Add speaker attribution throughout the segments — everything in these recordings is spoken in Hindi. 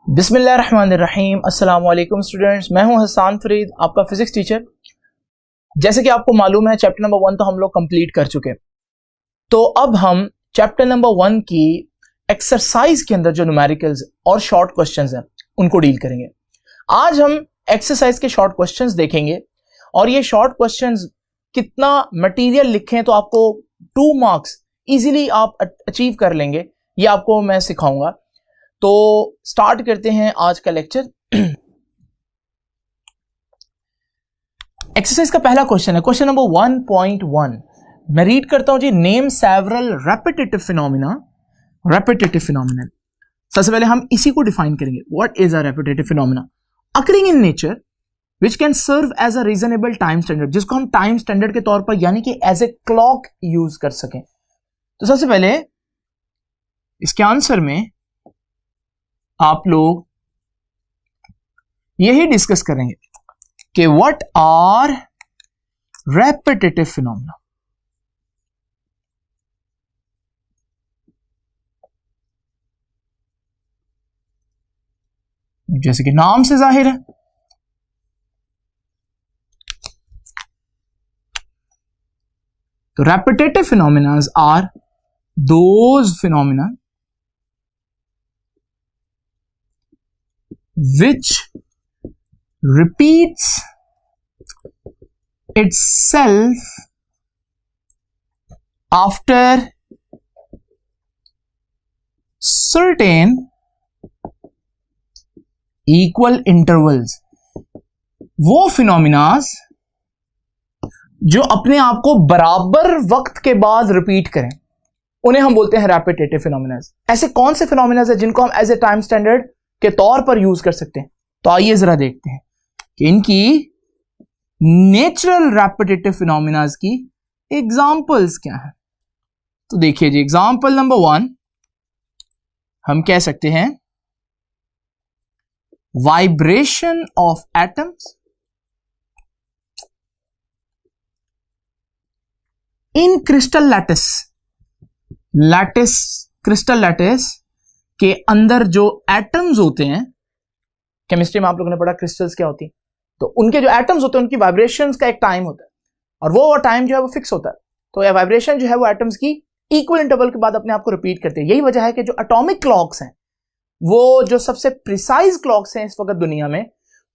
Speaker 1: बिस्मिल्लाहिर्रहमानिर्रहीम। अस्सलाम वालेकुम स्टूडेंट्स, मैं हूं हसन फरीद, आपका फिजिक्स टीचर। जैसे कि आपको मालूम है चैप्टर नंबर 1 तो हम लोग कंप्लीट कर चुके। तो अब हम चैप्टर नंबर 1 की एक्सरसाइज के अंदर जो न्यूमेरिकल्स और शॉर्ट क्वेश्चंस हैं उनको डील करेंगे। आज हम एक्सरसाइज के शॉर्ट क्वेश्चंस देखेंगे और ये शॉर्ट क्वेश्चंस कितना मटेरियल लिखें तो आपको 2 मार्क्स इजीली आप अचीव कर लेंगे, ये आपको मैं सिखाऊंगा। तो स्टार्ट करते हैं आज का लेक्चर। एक्सरसाइज का पहला क्वेश्चन है, क्वेश्चन नंबर 1.1। मैं रीड करता हूं जी। Name several repetitive phenomena. Repetitive phenomena, सबसे पहले हम इसी को डिफाइन करेंगे। What is a repetitive phenomena? Occurring in nature which can serve as a reasonable time standard, जिसको हम टाइम स्टैंडर्ड के तौर पर यानी कि एज ए क्लॉक यूज कर सकें। तो सबसे पहले इसके आंसर में आप लोग यही डिस्कस करेंगे कि व्हाट आर रेपिटेटिव फिनोमेना। जैसे कि नाम से जाहिर है, तो repetitive phenomena are those phenomena which repeats itself after certain equal intervals। वो फिनोमिनास जो अपने आप को बराबर वक्त के बाद रिपीट करें उन्हें हम बोलते हैं रेपिटेटिव फिनोमिनास। ऐसे कौन से फिनोमिनास है जिनको हम एज ए टाइम स्टैंडर्ड के तौर पर यूज कर सकते हैं? तो आइए जरा देखते हैं कि इनकी नेचुरल रेपिटेटिव फिनोमिनास की एग्जांपल्स क्या हैं। तो देखिए जी, एग्जांपल नंबर 1 हम कह सकते हैं vibration of atoms in crystal lattice. Lattice, crystal lattice के अंदर जो एटम्स होते हैं, केमिस्ट्री में आप लोगों ने पढ़ा क्रिस्टल्स क्या होती हैं, तो उनके जो एटम्स होते हैं उनकी वाइब्रेशंस का एक टाइम होता है और वो टाइम जो है वो फिक्स होता है। तो यह वाइब्रेशन जो है वो एटम्स की इक्वल इंटरवल के बाद अपने आप को रिपीट करते हैं। यही वजह है कि जो एटॉमिक क्लॉक्स हैं, वो जो सबसे प्रिसाइज क्लॉक्स हैं इस वक्त दुनिया में,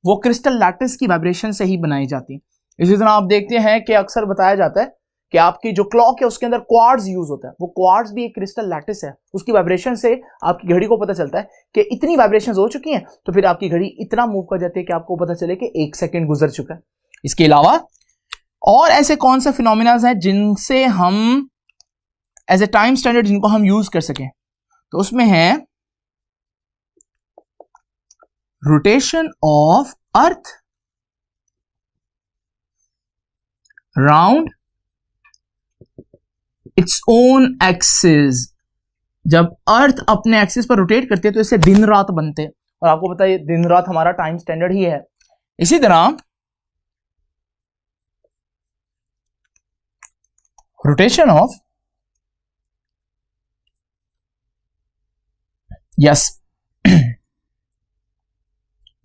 Speaker 1: वो क्रिस्टल लैटिस की वाइब्रेशन से ही बनाई जाती है। इसी तरह आप देखते हैं कि अक्सर बताया जाता है कि आपकी जो क्लॉक है उसके अंदर क्वार्ट्ज यूज होता है। वो क्वार्ट्ज भी एक क्रिस्टल लैटिस है, उसकी वाइब्रेशन से आपकी घड़ी को पता चलता है कि इतनी वाइब्रेशंस हो चुकी हैं, तो फिर आपकी घड़ी इतना मूव कर जाती है कि आपको पता चले कि 1 सेकंड गुजर चुका है। इसके अलावा और ऐसे कौन से फिनोमिनास हैं जिनसे हम एज ए टाइम स्टैंडर्ड जिनको हम यूज कर सकें? तो उसमें है rotation of earth round its own axis. जब अर्थ अपने एक्सिस पर रोटेट करती है तो इससे दिन रात बनते हैं, और आपको पता है दिन रात हमारा टाइम स्टैंडर्ड ही है। इसी तरह rotation of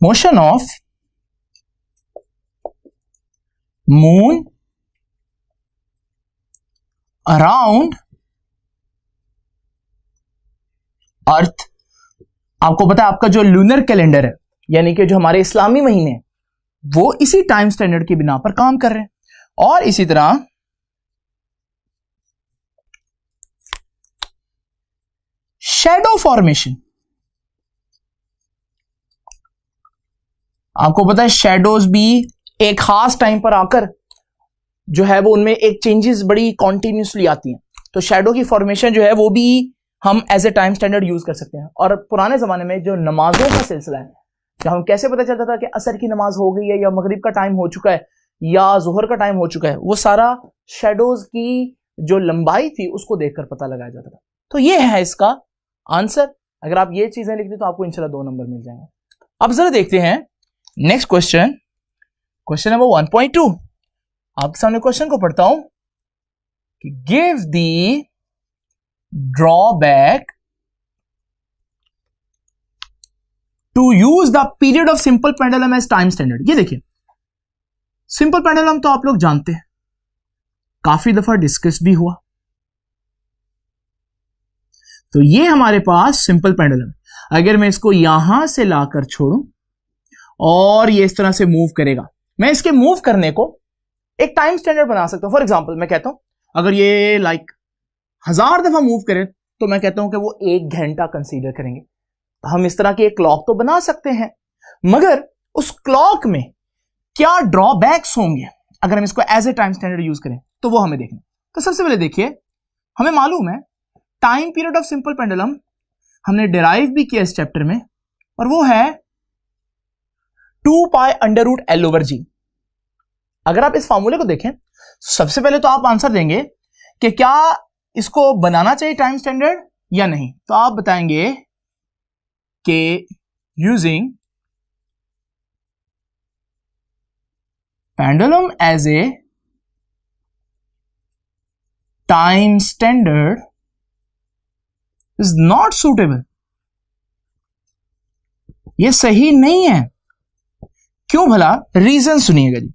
Speaker 1: motion of moon around earth. आपको पता है आपका जो लूनर कैलेंडर है, यानी कि जो हमारे इस्लामी महीने, वो इसी टाइम स्टैंडर्ड की बिना पर काम कर रहे हैं। और इसी तरह शैडो फॉर्मेशन। आपको पता है शैडोज भी एक खास टाइम पर आकर जो है वो उनमें एक चेंजेस बड़ी कॉन्टिन्यूसली आती हैं। तो शैडो की फॉर्मेशन जो है वो भी हम as a time standard use कर सकते हैं। और पुराने जमाने में जो नमाजों का सिलसिला है, जब हम कैसे पता चलता था कि असर की नमाज हो गई है या मगरिब का टाइम हो चुका है या जोहर का टाइम हो चुका है, वो सारा शैडोज की जो लंबाई थी उसको देखकर पता लगाया जाता था। तो ये है इसका आंसर। अगर आप ये चीजें लिख दें तो आपको इंशाल्लाह 2 नंबर मिल जाएंगे। अब जरा देखते हैं नेक्स्ट क्वेश्चन, क्वेश्चन नंबर 1.2। आपके सामने क्वेश्चन को पढ़ता हूं कि give the drawback to use the period of simple pendulum as time standard. ये देखिए, सिंपल पेंडुलम तो आप लोग जानते हैं, काफी दफा डिस्कस भी हुआ। तो ये हमारे पास सिंपल पेंडुलम, अगर मैं इसको यहां से लाकर छोड़ूं और ये इस तरह से मूव करेगा, मैं इसके मूव करने को एक टाइम स्टैंडर्ड बना सकता हूं। फॉर एग्जांपल मैं कहता हूं अगर ये 1000 दफा मूव करे तो मैं कहता हूं कि वो 1 घंटा कंसीडर करेंगे। तो हम इस तरह की एक क्लॉक तो बना सकते हैं, मगर उस क्लॉक में क्या ड्रॉबैक्स होंगे अगर हम इसको as a time standard use करें, तो वो हमें देखना। तो सबसे पहले देखिए, हमें मालूम है time period of simple pendulum हमने डिराइव भी किया इस चैप्टर में, और वो है 2π√L/G। अगर आप इस फॉर्मूले को देखें, सबसे पहले तो आप आंसर देंगे कि क्या इसको बनाना चाहिए टाइम स्टैंडर्ड या नहीं। तो आप बताएंगे कि using pendulum as a time standard is not suitable. ये सही नहीं है। क्यों भला? रीजन सुनिएगा जी।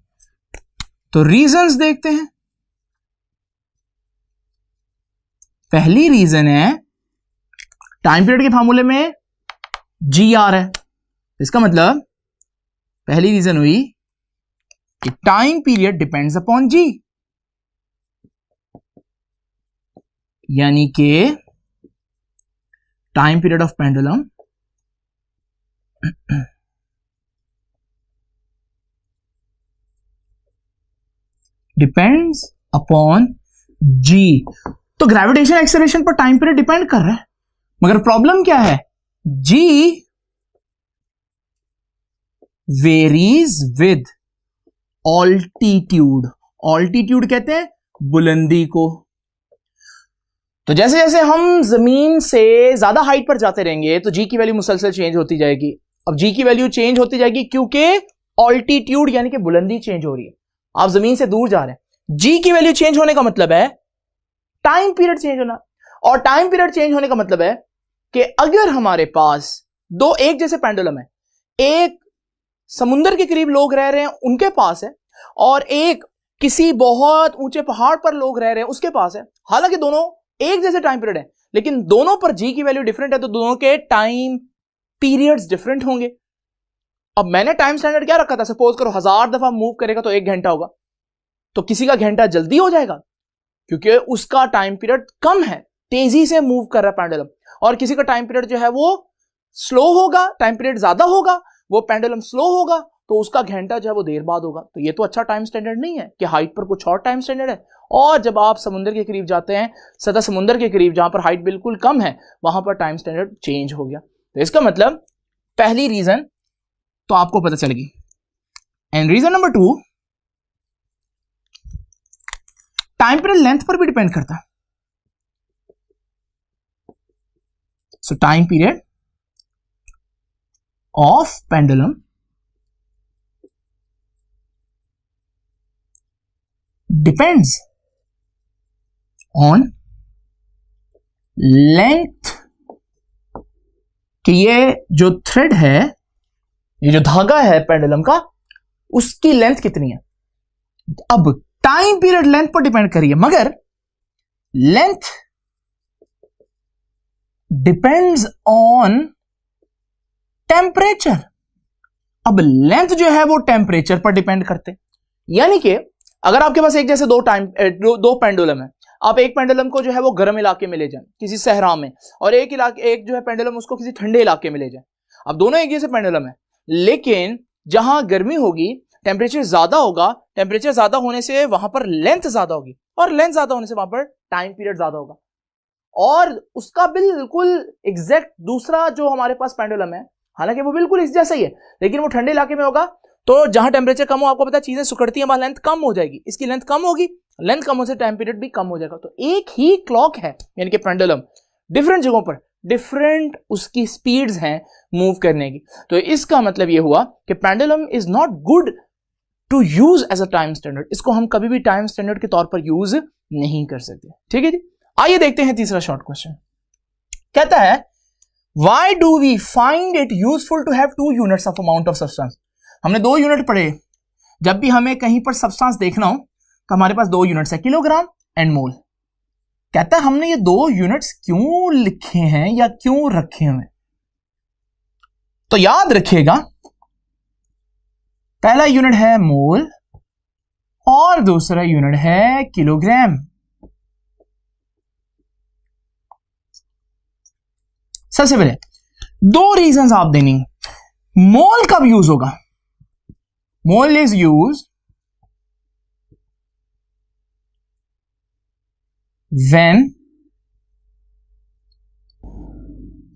Speaker 1: तो रीजंस देखते हैं। पहली रीजन है, टाइम पीरियड के फार्मूले में GR है, इसका मतलब पहली रीजन हुई कि time period depends upon G, यानी कि time period of pendulum depends upon G। तो ग्रेविटेशन एक्सेलरेशन पर टाइम पीरियड डिपेंड कर रहा है, मगर प्रॉब्लम क्या है? G varies with altitude. Altitude कहते हैं बुलंदी को। तो जैसे जैसे हम जमीन से ज्यादा हाइट पर जाते रहेंगे तो G की वैल्यू मुसलसल चेंज होती जाएगी। अब G की वैल्यू चेंज होती जाएगी क्योंकि ऑल्टीट्यूड यानी कि बुलंदी चेंज हो रही है। आप जमीन से दूर जा रहे हैं, G की वैल्यू चेंज होने का मतलब है टाइम पीरियड चेंज होना, और टाइम पीरियड चेंज होने का मतलब है कि अगर हमारे पास दो एक जैसे पेंडुलम है, एक समुंदर के करीब लोग रह रहे हैं उनके पास है, और एक किसी बहुत ऊंचे पहाड़ पर लोग रह रहे हैं उसके पास है, हालांकि दोनों एक जैसे टाइम पीरियड है, लेकिन दोनों पर G की वैल्यू डिफरेंट है, तो दोनों के टाइम पीरियड्स डिफरेंट होंगे। अब मैंने टाइम स्टैंडर्ड क्या रखा था? सपोज करो 1000 दफा मूव करेगा तो 1 घंटा होगा, तो किसी का घंटा जल्दी हो जाएगा क्योंकि उसका टाइम पीरियड कम है, तेजी से मूव कर रहा है पेंडुलम, और किसी का टाइम पीरियड जो है वो स्लो होगा, टाइम पीरियड ज्यादा होगा, वो पेंडुलम स्लो होगा, तो उसका घंटा जो है वो देर बाद होगा। तो ये तो अच्छा टाइम स्टैंडर्ड नहीं है कि हाइट पर कुछ और टाइम स्टैंडर्ड है, और जब आप समुद्र के करीब जाते हैं, सतह समुद्र के करीब जहां पर हाइट बिल्कुल कम है, वहां पर टाइम स्टैंडर्ड चेंज हो गया। तो इसका मतलब पहली रीजन तो आपको पता चलेगी। And reason number 2, time period length पर भी डिपेंड करता है। So time period of pendulum depends on length, कि ये जो थ्रेड है, ये जो धागा है पेंडुलम का, उसकी लेंथ कितनी है। अब टाइम पीरियड लेंथ पर डिपेंड करिए, मगर लेंथ डिपेंड्स ऑन टेम्परेचर। अब लेंथ जो है वो टेम्परेचर पर डिपेंड करते, यानी कि अगर आपके पास एक जैसे दो पेंडुलम है, आप एक पेंडुलम को जो है वो गर्म इलाके में ले जाएं किसी सहरा में, और एक जो है पेंडुलम उसको किसी ठंडे इलाके में ले जाएं। अब दोनों एक जैसे पेंडुलम है, लेकिन जहां गर्मी होगी टेम्परेचर ज्यादा होगा, टेम्परेचर ज्यादा होने से वहां पर लेंथ ज्यादा होगी, और लेंथ ज्यादा होने से वहां पर टाइम पीरियड ज्यादा होगा। और उसका बिल्कुल एग्जैक्ट दूसरा जो हमारे पास पेंडुलम है, हालांकि वो बिल्कुल इस जैसा ही है, लेकिन वो ठंडे इलाके में होगा, तो जहां टेम्परेचर कम हो, आपको पता है चीजें सुखड़ती हैं, वहां लेंथ कम हो जाएगी, इसकी लेंथ कम होगी, लेंथ कम होने से टाइम पीरियड भी कम हो जाएगा। तो एक ही क्लॉक है, यानी कि पेंडुलम डिफरेंट जगहों पर डिफरेंट उसकी स्पीड्स हैं मूव करने की। तो इसका मतलब यह हुआ कि pendulum is not good to use as a time standard. इसको हम कभी भी टाइम स्टैंडर्ड के तौर पर यूज नहीं कर सकते। ठीक है जी, आइए देखते हैं तीसरा शॉर्ट क्वेश्चन। कहता है Why do we find it useful to have 2 units of amount of substance? हमने 2 यूनिट पढ़े। जब भी हमें कहीं पर सब्सटेंस देखना हो तो हमारे पास 2 यूनिट्स है, किलोग्राम एंड मोल। कहता है हमने ये 2 यूनिट्स क्यों लिखे हैं या क्यों रखे हुए? तो याद रखिएगा, पहला यूनिट है मोल और दूसरा यूनिट है किलोग्राम। सबसे पहले 2 रीजंस आप देनी। मोल कब यूज होगा? Mole is use when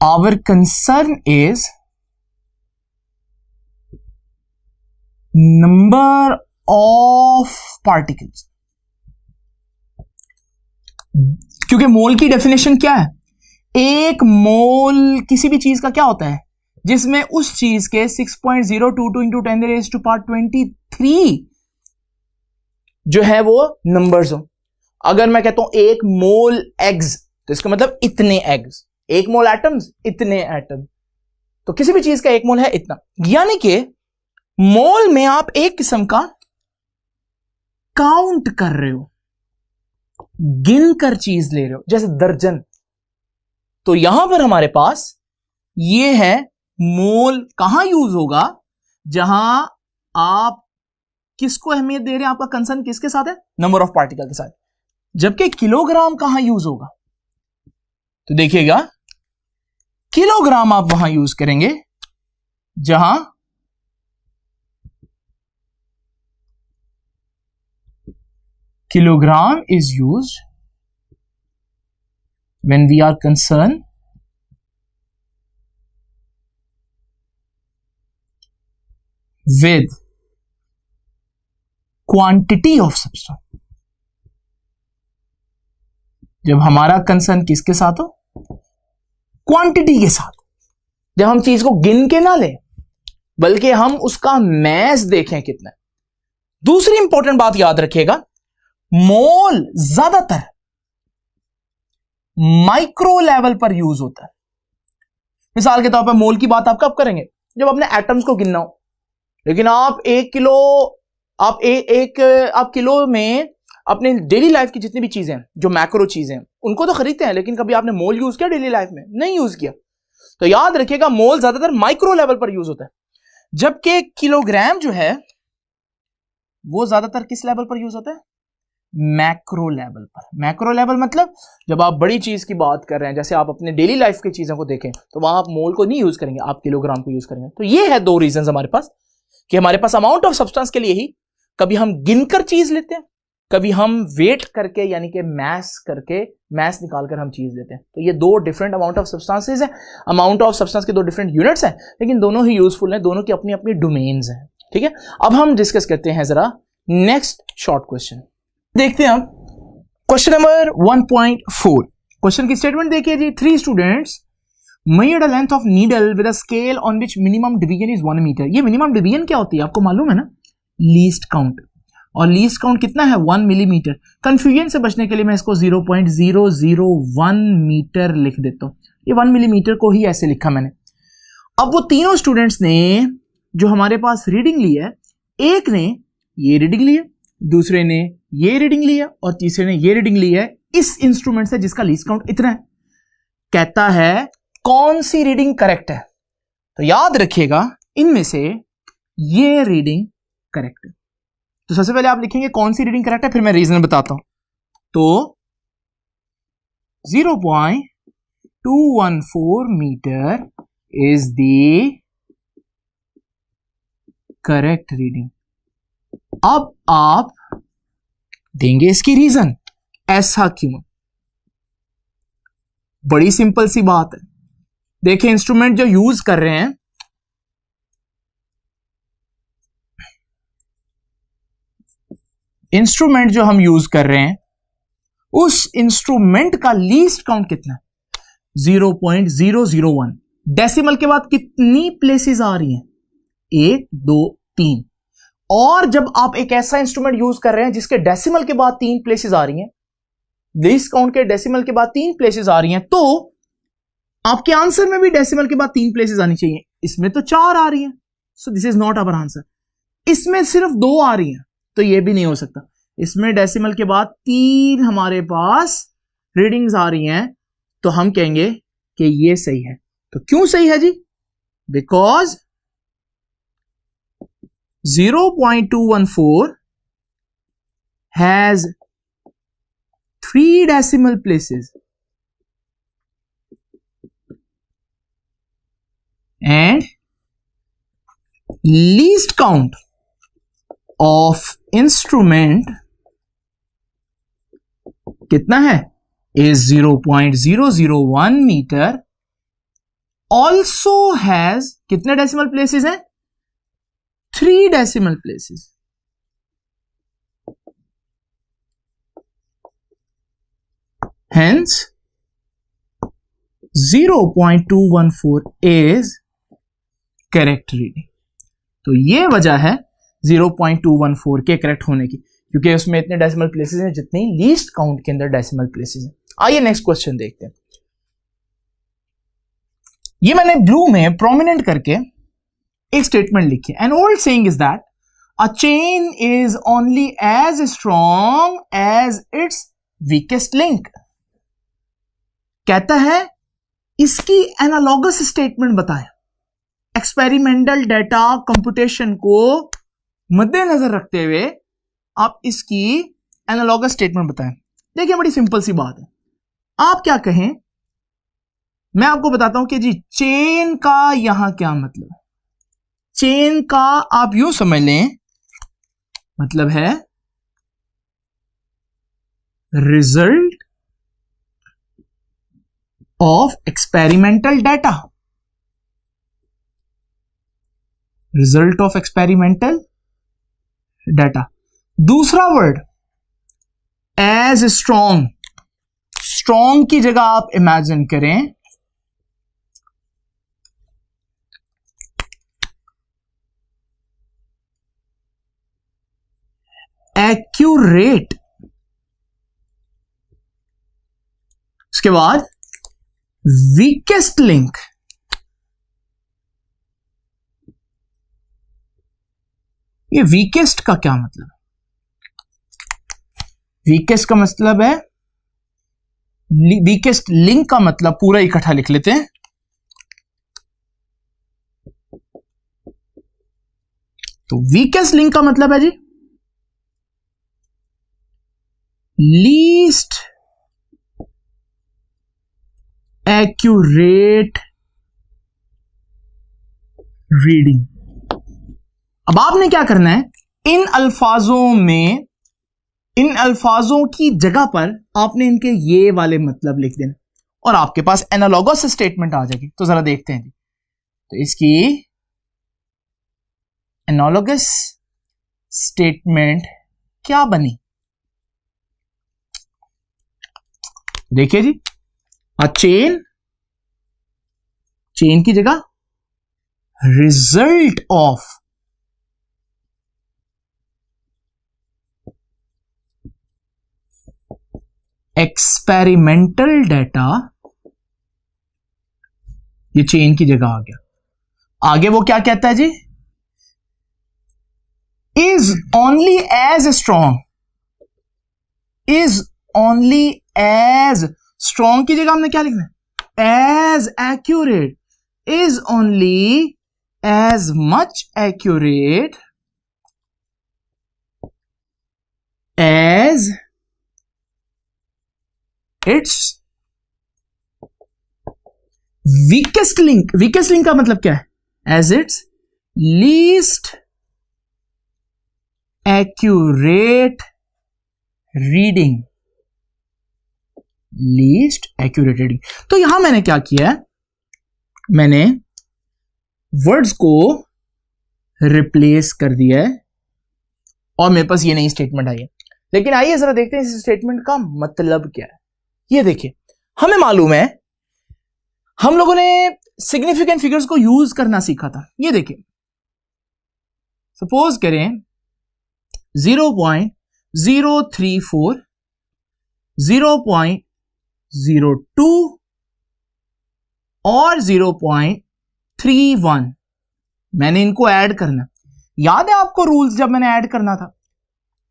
Speaker 1: our concern is number of particles। क्योंकि मोल की डेफिनेशन क्या है? एक मोल किसी भी चीज का क्या होता है जिसमें उस चीज के 6.022 into 10⁻⁻23 जो है वो नंबर्स हो। अगर मैं कहता हूं 1 मोल एग्स, तो इसका मतलब इतने एग्स। 1 मोल एटम्स, इतने एटम। तो किसी भी चीज का 1 मोल है इतना, यानी कि मोल में आप एक किस्म का काउंट कर रहे हो, गिन कर चीज ले रहे हो, जैसे दर्जन। तो यहां पर हमारे पास ये है मोल। कहां यूज होगा? जहां आप किसको अहमियत दे रहे हैं, आपका कंसर्न किसके साथ है? नंबर ऑफ पार्टिकल के साथ। जबकि किलोग्राम कहां यूज होगा? तो देखिएगा, किलोग्राम आप वहां यूज करेंगे जहां kilogram is used when we are concerned with quantity of substance। जब हमारा कंसर्न किसके साथ हो? क्वांटिटी के साथ। जब हम चीज को गिन के ना लें बल्कि हम उसका मैस देखें कितना। दूसरी इंपॉर्टेंट बात याद रखिएगा, मोल ज्यादातर माइक्रो लेवल पर यूज होता है। मिसाल के तौर पर मोल की बात आप कब करेंगे? जब अपने एटम्स को गिनना हो। लेकिन आप 1 किलो, आप किलो में अपने डेली लाइफ की जितनी भी चीजें हैं, जो मैक्रो चीजें हैं, उनको तो खरीदते हैं, लेकिन कभी आपने मोल यूज किया डेली लाइफ में? नहीं यूज किया। तो याद रखिएगा, मोल ज्यादातर माइक्रो लेवल पर यूज होता है, जबकि किलोग्राम जो है वो ज्यादातर किस लेवल पर यूज होता है? मैक्रो लेवल पर। मैक्रो लेवल मतलब जब आप बड़ी चीज की बात कर रहे हैं, जैसे आप अपने डेली लाइफ की चीजों को देखें, तो वहां आप मोल को नहीं यूज करेंगे, आप किलोग्राम को यूज करेंगे। तो ये है 2 रीजंस हमारे पास, कि हमारे पास अमाउंट ऑफ सब्सटेंस के लिए ही कभी हम गिनकर चीज लेते हैं, कभी हम वेट करके यानी कि मैस करके, मैस निकालकर हम चीज लेते हैं। तो ये 2 डिफरेंट अमाउंट ऑफ सब्सटेंसेस हैं। अमाउंट ऑफ सब्सटेंस के 2 डिफरेंट यूनिट्स हैं, लेकिन दोनों ही यूजफुल हैं, दोनों की अपनी अपनी डोमेन्स हैं। ठीक है, अब हम डिस्कस करते हैं जरा नेक्स्ट शॉर्ट क्वेश्चन। देखते हैं हम क्वेश्चन नंबर 1.4। क्वेश्चन की स्टेटमेंट देखिए जी। 3 students measured a length of needle with a scale on which minimum division is 1 meter। ये मिनिमम डिवीजन क्या होती है आपको मालूम है ना? Least count. और लीस्ट काउंट कितना है? 1 मिलीमीटर। कंफ्यूजन से बचने के लिए मैं इसको 0.001 मीटर लिख देता हूं। ये 1 मिलीमीटर को ही ऐसे लिखा मैंने। अब वो तीनों स्टूडेंट्स ने जो हमारे पास रीडिंग ली है, एक ने ये रीडिंग ली है, दूसरे ने ये रीडिंग ली है और तीसरे ने ये रीडिंग ली है इस इंस्ट्रूमेंट से जिसका लीस्ट काउंट इतना है। कहता है कौन सी रीडिंग करेक्ट है? तो याद रखिएगा, इनमें से ये रीडिंग करेक्ट है। तो सबसे पहले आप लिखेंगे कौन सी रीडिंग करेक्ट है, फिर मैं रीजन बताता हूं। तो 0.214 metre is the correct reading. अब आप देंगे इसकी रीजन, ऐसा क्यों? बड़ी सिंपल सी बात है। देखिए, इंस्ट्रूमेंट जो यूज कर रहे हैं, इंस्ट्रूमेंट जो हम यूज कर रहे हैं, उस इंस्ट्रूमेंट का लीस्ट काउंट कितना है? 0.001। डेसिमल के बाद कितनी प्लेसेस आ रही हैं? 1 2 3। और जब आप एक ऐसा इंस्ट्रूमेंट यूज कर रहे हैं जिसके डेसिमल के बाद 3 प्लेसेस आ रही हैं, लीस्ट काउंट के डेसिमल के बाद 3 प्लेसेस आ रही हैं, तो आपके आंसर में भी डेसिमल के बाद 3 प्लेसेस आनी चाहिए, इसमें तो 4 आ रही हैं, so this is not our answer. इसमें सिर्फ 2 आ रही हैं, तो ये भी नहीं हो सकता। इसमें डेसिमल के बाद 3 हमारे पास रीडिंग्स आ रही हैं, तो हम कहेंगे कि ये सही है। तो क्यों सही है जी? Because 0.214 has 3 decimal places and least count of instrument कितना है? is 0.001 meter, also has कितने decimal places हैं? 3 decimal places. Hence 0.214 is correct reading. तो ये वजह है 0.214 के करेक्ट होने की, क्योंकि उसमें इतने डेसिमल प्लेसेस हैं जितने लीस्ट काउंट के अंदर डेसिमल प्लेसेस हैं। आइए नेक्स्ट क्वेश्चन देखते हैं। ये मैंने ब्लू में प्रोमिनेंट करके एक स्टेटमेंट लिखी है। An old saying is that a chain is only as strong as its weakest link. कहता है इसकी एनालॉगस स्टेटमेंट बताएं। एक्सपेरिमेंटल डेटा कंप्यूटेशन को मद्देनजर रखते हुए आप इसकी एनालॉगस स्टेटमेंट बताएं। देखिए बड़ी सिंपल सी बात है। आप क्या कहें, मैं आपको बताता हूं कि जी चेन का यहां क्या मतलब है। चेन का आप यूं समझ लें, मतलब है result of experimental data. Result of experimental data. दूसरा वर्ड एज स्ट्रॉन्ग। स्ट्रॉन्ग की जगह आप इमेजिन करें एक्यूरेट। उसके बाद वीकेस्ट लिंक। ये वीकेस्ट का क्या मतलब है? वीकेस्ट का मतलब है, वीकेस्ट लिंक का मतलब पूरा इकट्ठा लिख लेते हैं। तो वीकेस्ट लिंक का मतलब है जी लीस्ट एक्यूरेट रीडिंग। अब आपने क्या करना है, इन अल्फाजों की जगह पर आपने इनके ये वाले मतलब लिख देना और आपके पास एनालॉगस स्टेटमेंट आ जाएगी। तो जरा देखते हैं जी। तो इसकी एनालॉगस स्टेटमेंट क्या बनी, देखिए जी। चेन की जगह रिजल्ट ऑफ एक्सपेरिमेंटल डेटा, ये चेन की जगह आ गया। आगे वो क्या कहता है जी, is only as strong. Is only as strong की जगह हमने क्या लिखना है, as accurate. Is only as much accurate as its weakest link. Weakest link का मतलब क्या है, as its least accurate reading. Least accurate reading. तो यहां मैंने क्या किया है, मैंने वर्ड्स को रिप्लेस कर दिया है और मेरे पास ये नई स्टेटमेंट आई है। लेकिन आइए जरा देखते हैं इस स्टेटमेंट का मतलब क्या है। ये देखिए, हमें मालूम है हम लोगों ने सिग्निफिकेंट फिगर्स को यूज करना सीखा था। ये देखिए, सपोज करें 0.034, 0.02, और 0.31 मैंने इनको ऐड करना। याद है आपको रूल्स जब मैंने ऐड करना था?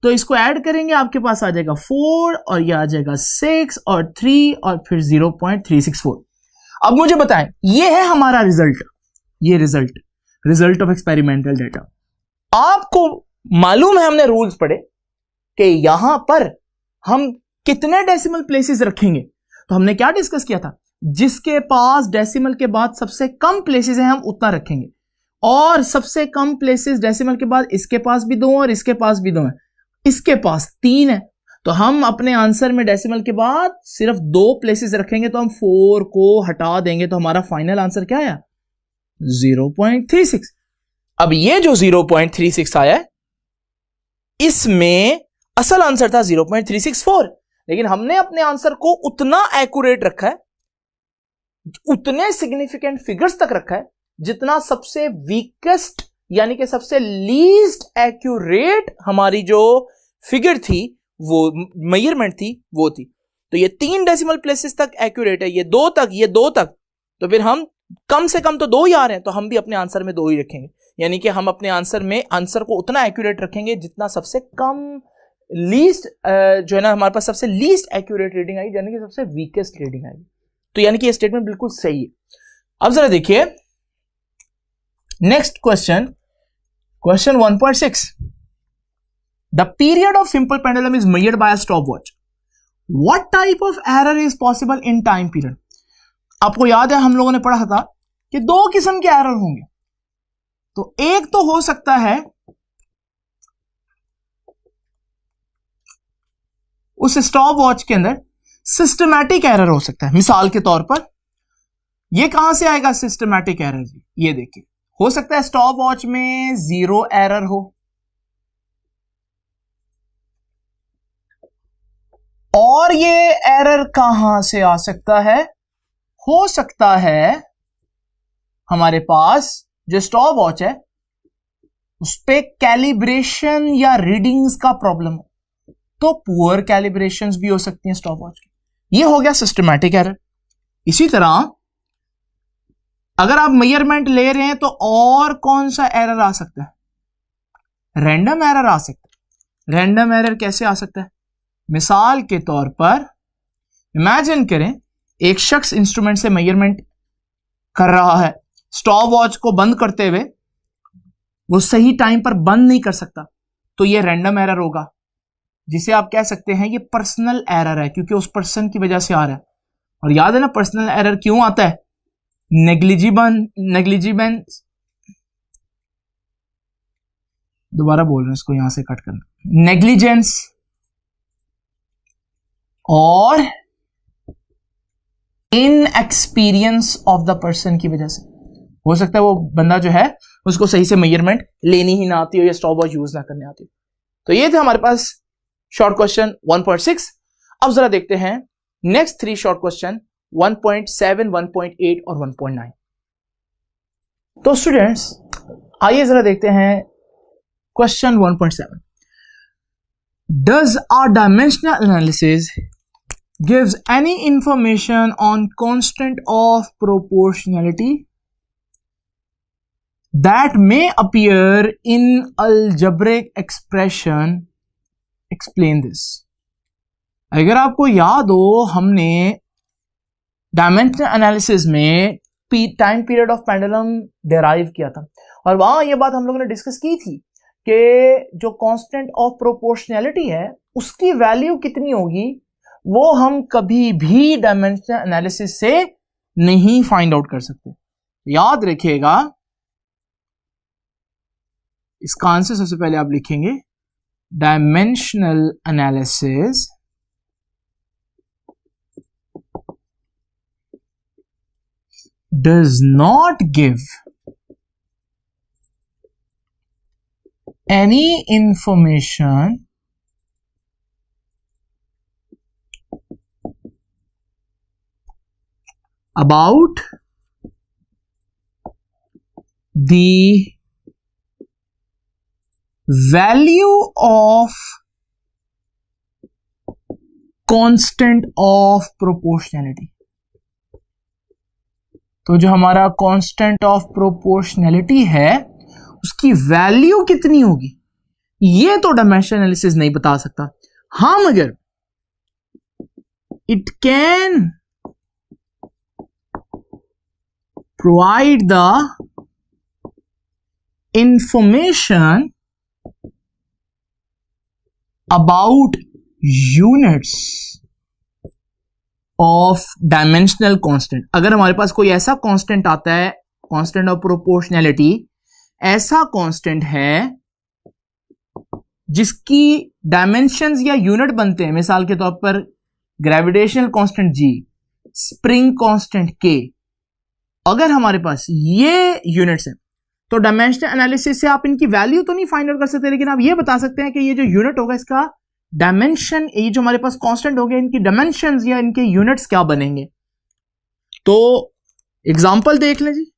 Speaker 1: तो इसको ऐड करेंगे आपके पास आ जाएगा 4 और ये आ जाएगा 6 और 3 और फिर 0.364। अब मुझे बताएं, ये है हमारा रिजल्ट, ये रिजल्ट ऑफ एक्सपेरिमेंटल डेटा। आपको मालूम है, हमने रूल्स पढ़े कि यहां पर हम कितने डेसिमल प्लेसेस रखेंगे। तो हमने क्या डिस्कस किया था? जिसके पास डेसिमल के बाद सबसे कम प्लेसेस हैं हम उतना रखेंगे, और सबसे कम प्लेसेस डेसिमल के बाद इसके पास भी 2 और इसके पास भी 2 है, इसके पास 3 है। तो हम अपने आंसर में डेसिमल के बाद सिर्फ 2 प्लेसेस रखेंगे, तो हम 4 को हटा देंगे, तो हमारा फाइनल आंसर क्या आया? 0.36। अब ये जो 0.36 आया है, इसमें असल आंसर था 0.364, लेकिन हमने अपने आंसर को उतना एक्यूरेट रखा है, उतने सिग्निफिकेंट फिगर्स तक रखा है, जितना सबसे वीकेस्ट यानी कि सबसे लीस्ट एक्यूरेट हमारी जो फिगर थी, वो मेजरमेंट थी, वो थी। तो ये 3 डेसिमल प्लेसेस तक एक्यूरेट है, ये 2 तक, ये 2 तक, तो फिर हम कम से कम तो 2 ही आ रहे हैं, तो हम भी अपने आंसर में 2 ही रखेंगे। यानी कि हम अपने आंसर में आंसर को उतना एक्यूरेट रखेंगे जितना सबसे कम लीस्ट जो है ना, हमारे पास सबसे लीस्ट एक्यूरेट रीडिंग आई, यानी कि सबसे वीकेस्ट रीडिंग आई। तो यानी कि ये स्टेटमेंट बिल्कुल सही है। अब जरा देखिए next question 1.6। The period of simple pendulum is measured by a stopwatch. What type of error is possible in time period? आपको याद है हम लोगों ने पढ़ा था कि 2 किस्म के एरर होंगे। तो एक तो हो सकता है उस स्टॉपवॉच के अंदर सिस्टमैटिक एरर हो सकता है। मिसाल के तौर पर ये कहां से आएगा सिस्टमैटिक एरर? ये देखिए, हो सकता है स्टॉपवॉच में 0 एरर हो, और ये एरर कहां से आ सकता है? हो सकता है हमारे पास जो स्टॉपवॉच है उस पे कैलिब्रेशन या रीडिंग्स का प्रॉब्लम हो, तो पुअर कैलिब्रेशंस भी हो सकती हैं स्टॉपवॉच की। ये हो गया सिस्टमैटिक एरर। इसी तरह अगर आप मेजरमेंट ले रहे हैं तो और कौन सा एरर आ सकता है? रैंडम एरर आ सकता है। रैंडम एरर कैसे आ सकता है? मिसाल के तौर पर इमेजिन करें एक शख्स इंस्ट्रूमेंट से मेजरमेंट कर रहा है, स्टॉपवॉच को बंद करते हुए वो सही टाइम पर बंद नहीं कर सकता, तो ये रैंडम एरर होगा, जिसे आप कह सकते हैं ये पर्सनल एरर है, क्योंकि उस पर्सन की वजह से आ रहा है। और याद है ना पर्सनल एरर क्यों आता है? नेग्लिजिबेंस, दोबारा बोल रहे हैं इसको, यहां से कट करना, नेग्लिजेंस और इनएक्सपीरियंस ऑफ द पर्सन की वजह से। हो सकता है वो बंदा जो है उसको सही से मेजरमेंट लेनी ही ना आती हो या स्टॉपवॉच यूज ना करने आती हो। तो ये थे हमारे पास शॉर्ट क्वेश्चन 1.6। अब जरा देखते हैं नेक्स्ट 3 शॉर्ट क्वेश्चन 1.7, 1.8 और 1.9। तो स्टूडेंट्स आइए जरा देखते हैं question 1.7। Does a dimensional analysis gives any information on constant of proportionality that may appear in algebraic expression? Explain this. अगर आपको याद हो हमने डायमेंशनल एनालिसिस में time period of pendulum derive किया था, और वहां ये बात हम लोगों ने डिस्कस की थी कि जो कांस्टेंट ऑफ प्रोपोर्शनैलिटी है उसकी वैल्यू कितनी होगी वो हम कभी भी डायमेंशनल एनालिसिस से नहीं फाइंड आउट कर सकते। याद रखिएगा, इसका आंसर सबसे पहले आप लिखेंगे dimensional analysis does not give any information about the value of constant of proportionality। तो जो हमारा कांस्टेंट ऑफ प्रोपोर्शनैलिटी है उसकी वैल्यू कितनी होगी, ये तो डायमेंशन एनालिसिस नहीं बता सकता। हाँ, मगर it can provide the information about units of dimensional constant. अगर हमारे पास कोई ऐसा कांस्टेंट आता है, कांस्टेंट ऑफ प्रोपोर्शनैलिटी, ऐसा कांस्टेंट है जिसकी डायमेंशंस या यूनिट बनते हैं, मिसाल के तौर पर gravitational constant G, spring constant K, अगर हमारे पास ये यूनिट्स हैं तो डायमेंशनल एनालिसिस से आप इनकी वैल्यू तो नहीं फाइंड आउट कर सकते, लेकिन आप ये बता सकते हैं कि ये जो यूनिट होगा इसका डायमेंशन, ये जो हमारे पास कांस्टेंट हो गया, इनकी डायमेंशंस या इनके यूनिट्स क्या बनेंगे। तो एग्जांपल देख लें जी।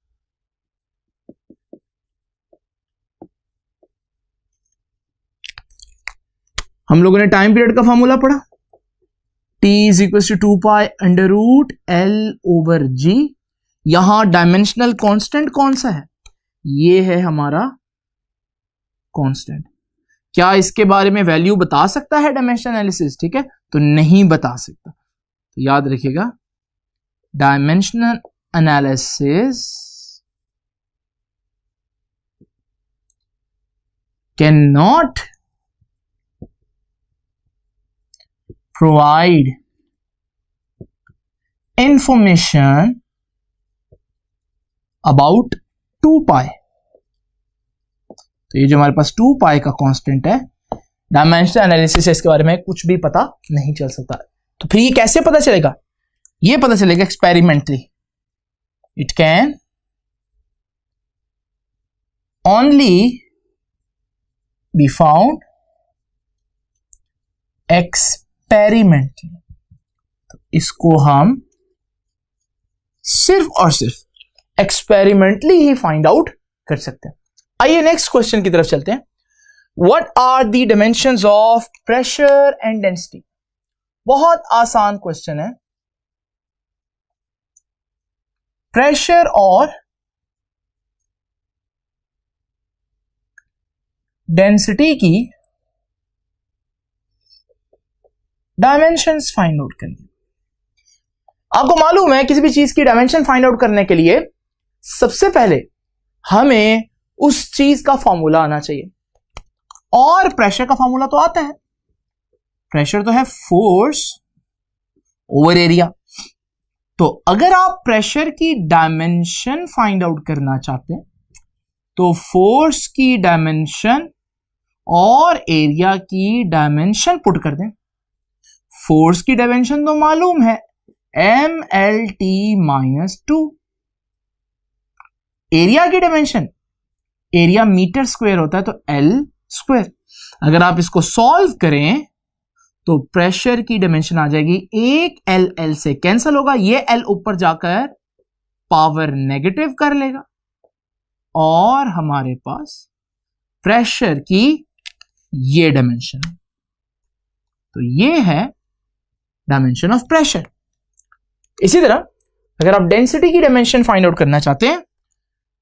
Speaker 1: हम लोगों ने टाइम पीरियड का फॉर्मूला पढ़ा, T is equal to 2 pi under root L over G। यहां डायमेंशनल कांस्टेंट कौन सा है, ये है हमारा कांस्टेंट। क्या इसके बारे में वैल्यू बता सकता है डायमेंशन एनालिसिस? ठीक है, तो नहीं बता सकता। तो याद रखिएगा, dimensional analysis can not provide information about 2 पाई। तो ये जो हमारे पास 2 पाई का कांस्टेंट है, डायमेंशनल एनालिसिस से इसके बारे में कुछ भी पता नहीं चल सकता। तो फिर ये कैसे पता चलेगा? ये पता चलेगा experimentally. It can only be found experimentally. तो इसको हम सिर्फ और सिर्फ एक्सपेरिमेंटली ही फाइंड आउट कर सकते हैं। आइए नेक्स्ट क्वेश्चन की तरफ चलते हैं। What are the dimensions of pressure and density? बहुत आसान क्वेश्चन है। प्रेशर और डेंसिटी की डायमेंशंस फाइंड आउट करनी। आपको मालूम है किसी भी चीज की डायमेंशन फाइंड आउट करने के लिए सबसे पहले हमें उस चीज का फॉर्मूला आना चाहिए, और प्रेशर का फॉर्मूला तो आता है। प्रेशर तो है फोर्स ओवर एरिया। तो अगर आप प्रेशर की डायमेंशन फाइंड आउट करना चाहते हैं तो फोर्स की डायमेंशन और एरिया की डायमेंशन पुट कर दें। फोर्स की डायमेंशन तो मालूम है, MLT-2। एरिया की डायमेंशन, एरिया मीटर स्क्वायर होता है तो L स्क्वायर। अगर आप इसको सॉल्व करें तो प्रेशर की डायमेंशन आ जाएगी, एक L से कैंसिल होगा, ये L ऊपर जाकर पावर नेगेटिव कर लेगा और हमारे पास प्रेशर की ये डायमेंशन। तो ये है डायमेंशन ऑफ प्रेशर। इसी तरह अगर आप डेंसिटी की डायमेंशन फाइंड आउट करना चाहते हैं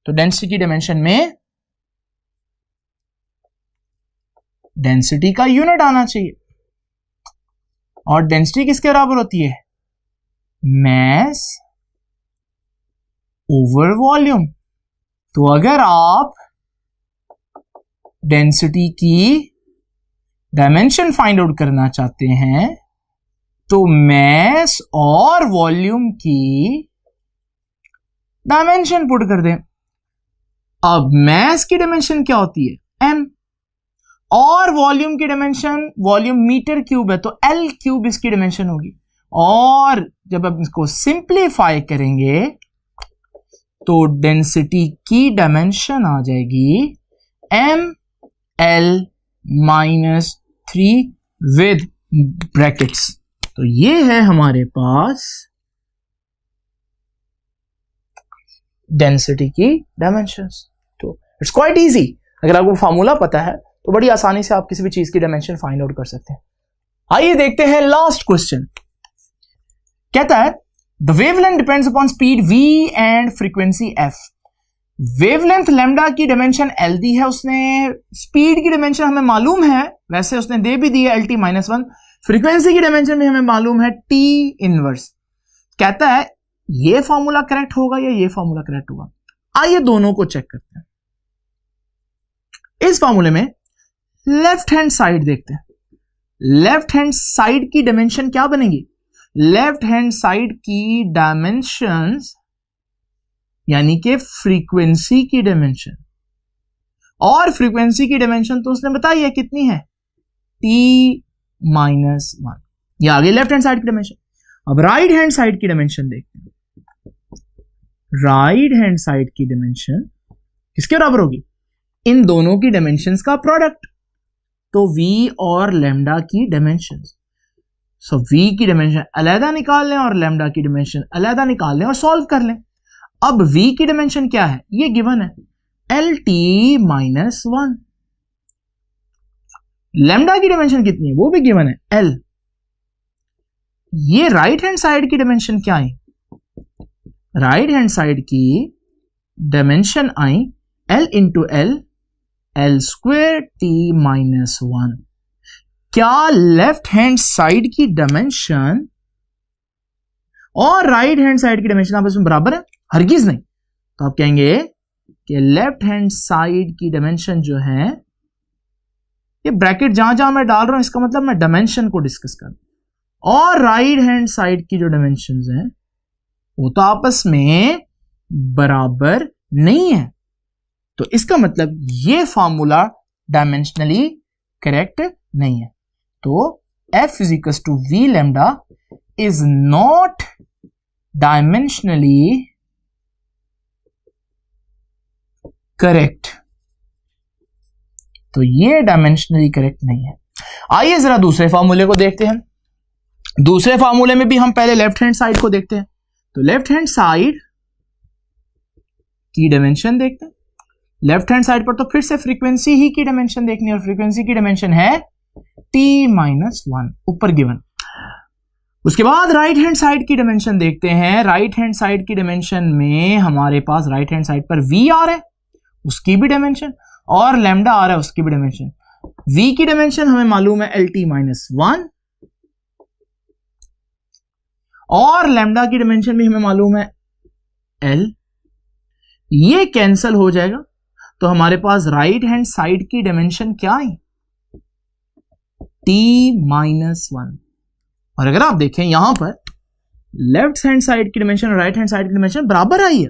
Speaker 1: तो डेंसिटी की डायमेंशन में डेंसिटी का यूनिट आना चाहिए, और डेंसिटी किसके बराबर होती है? Mass over volume. तो अगर आप डेंसिटी की डायमेंशन फाइंड आउट करना चाहते हैं तो मैस और वॉल्यूम की डायमेंशन पुट कर दें। अब मैस की डायमेंशन क्या होती है? m, और वॉल्यूम की डायमेंशन, वॉल्यूम मीटर क्यूब है तो L क्यूब इसकी डायमेंशन होगी। और जब आप इसको सिंप्लीफाई करेंगे तो डेंसिटी की डायमेंशन आ जाएगी ML-3 विद ब्रैकेट्स। तो ये है हमारे पास डेंसिटी की डायमेंशंस। तो इट्स क्वाइट इजी, अगर आपको फॉर्मूला पता है तो बड़ी आसानी से आप किसी भी चीज की डायमेंशन फाइंड आउट कर सकते हैं। आइए देखते हैं लास्ट क्वेश्चन। कहता है the wavelength depends upon speed v and frequency f। Wavelength lambda की डायमेंशन एल दी है उसने, स्पीड की डायमेंशन हमें मालूम है, वैसे उसने दे भी दी है L T minus one, frequency की डायमेंशन भी हमें मालूम है टी इनवर्स। कहता है ये फॉर्मूला करेक्ट होगा या ये फॉर्मूला करेक्ट होगा। आइए दोनों को चेक करते हैं। इस फॉर्मूले में लेफ्ट हैंड साइड देखते हैं। लेफ्ट हैंड साइड की डायमेंशन क्या बनेगी? लेफ्ट हैंड साइड की डायमेंशंस यानी कि फ्रीक्वेंसी की डायमेंशन, और फ्रीक्वेंसी की डायमेंशन तो उसने बताई है कितनी है, टी माइनस वन। ये आ गई लेफ्ट हैंड साइड की डायमेंशन। अब राइट हैंड साइड की डायमेंशन देखते हैं। राइट हैंड साइड की डायमेंशन किसके बराबर होगी? इन दोनों की डायमेंशंस का प्रोडक्ट, तो v और लैम्डा की डायमेंशंस। सो v की डायमेंशन अलहदा निकाल लें और लैम्डा की डायमेंशन अलहदा निकाल लें और सॉल्व कर लें। अब v की डायमेंशन क्या है? ये गिवन है L T minus one. Lambda की डायमेंशन कितनी है? वो भी गिवन है l। ये राइट हैंड साइड की डायमेंशन क्या है? राइट हैंड साइड की डायमेंशन आई l into L, L square T minus one. क्या लेफ्ट हैंड साइड की डायमेंशन और राइट हैंड साइड की डायमेंशन आपस में बराबर है? हरगिज नहीं। तो आप कहेंगे कि लेफ्ट हैंड साइड की डायमेंशन जो है, ये ब्रैकेट जहां जहां मैं डाल रहा हूं इसका मतलब मैं डायमेंशन को डिस्कस कर रहा हूं, और राइट हैंड साइड की जो डायमेंशंस हैं वो तो आपस में बराबर नहीं है। तो इसका मतलब ये फॉर्मूला डायमेंशनली करेक्ट नहीं है। तो F is equal to V lambda is not dimensionally correct. तो ये डायमेंशनली करेक्ट नहीं है। आइए जरा दूसरे फॉर्मूले को देखते हैं। दूसरे फॉर्मूले में भी हम पहले लेफ्ट हैंड साइड को देखते हैं। तो लेफ्ट हैंड साइड की डायमेंशन देखते हैं। लेफ्ट हैंड साइड पर तो फिर से फ्रीक्वेंसी ही की डायमेंशन देखनी है, और फ्रीक्वेंसी की डायमेंशन है टी माइनस वन, ऊपर गिवन। उसके बाद राइट हैंड साइड की डायमेंशन देखते हैं। राइट हैंड साइड की डायमेंशन में हमारे पास राइट हैंड साइड पर v आ रहा है, उसकी भी डायमेंशन, और लैम्डा आ रहा है, उसकी भी डायमेंशन। v की डायमेंशन हमें मालूम है एल टी माइनस वन, और लैम्डा की डायमेंशन भी हमें मालूम है l। ये कैंसल हो जाएगा, तो हमारे पास राइट हैंड साइड की डायमेंशन क्या है? T minus one. और अगर आप देखें यहां पर लेफ्ट हैंड साइड की डायमेंशन और राइट हैंड साइड की डायमेंशन बराबर आई है,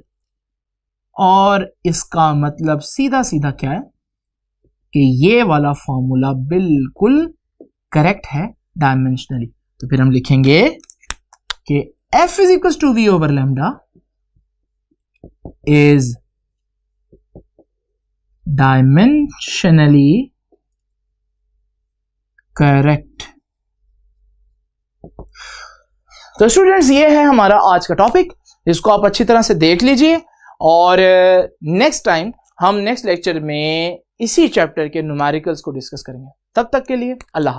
Speaker 1: और इसका मतलब सीधा सीधा क्या है कि ये वाला फॉर्मूला बिल्कुल करेक्ट है डायमेंशनली। तो फिर हम लिखेंगे कि F is equal to V over lambda is dimensionally correct. तो स्टूडेंट्स ये है हमारा आज का टॉपिक, इसको आप अच्छी तरह से देख लीजिए, और नेक्स्ट टाइम हम नेक्स्ट लेक्चर में इसी चैप्टर के न्यूमेरिकल्स को डिस्कस करेंगे। तब तक के लिए अल्लाह।